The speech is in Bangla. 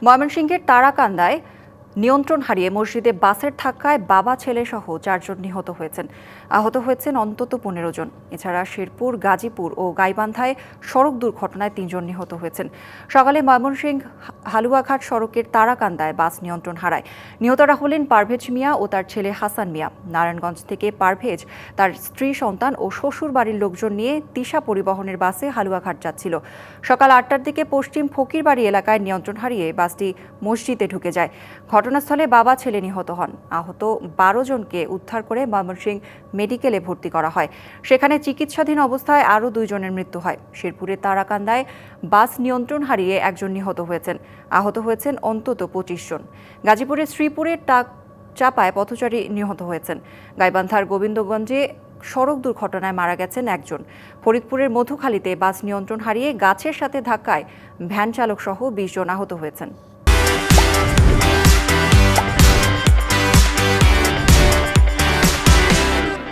ময়মনসিংহের তারাকান্দায় নিয়ন্ত্রণ হারিয়ে মসজিদে বাসের ধাক্কায় বাবা ছেলে সহ 4 জন নিহত হয়েছেন। আহত হয়েছেন অন্তত 15 জন। এছাড়া শেরপুর, গাজীপুর ও গাইবান্ধায় সড়ক দুর্ঘটনায় 3 জন নিহত হয়েছেন। সকালে ময়মনসিংহ হালুয়াঘাট সড়কের তারাকান্দায় বাস নিয়ন্ত্রণ হারায়। নিহতরা হলেন পারভেজ মিয়া ও তার ছেলে হাসান মিয়া। নারায়ণগঞ্জ থেকে পারভেজ তার স্ত্রী, সন্তান ও শ্বশুর বাড়ির লোকজন নিয়ে তিশা পরিবহনের বাসে হালুয়াঘাট যাচ্ছিল। সকাল 8টার দিকে পশ্চিম ফকিরবাড়ি এলাকায় নিয়ন্ত্রণ হারিয়ে বাসটি মসজিদে ঢুকে যায়। ঘটনাস্থলে বাবা ছেলে নিহত হন। আহত 12 জনকে উদ্ধার করে ময়মনসিংহ মেডিকেলে ভর্তি করা হয়। সেখানে চিকিৎসাধীন অবস্থায় আরও 2 জনের মৃত্যু হয়। শেরপুরের তারাকান্দায় বাস নিয়ন্ত্রণ হারিয়ে 1 জন নিহত হয়েছেন। আহত হয়েছেন অন্তত 25 জন। গাজীপুরের শ্রীপুরের চাপায় পথচারী নিহত হয়েছেন। গাইবান্ধার গোবিন্দগঞ্জে সড়ক দুর্ঘটনায় মারা গেছেন 1 জন। ফরিদপুরের মধুখালীতে বাস নিয়ন্ত্রণ হারিয়ে গাছের সাথে ধাক্কায় ভ্যান চালক সহ 20 জন আহত হয়েছেন।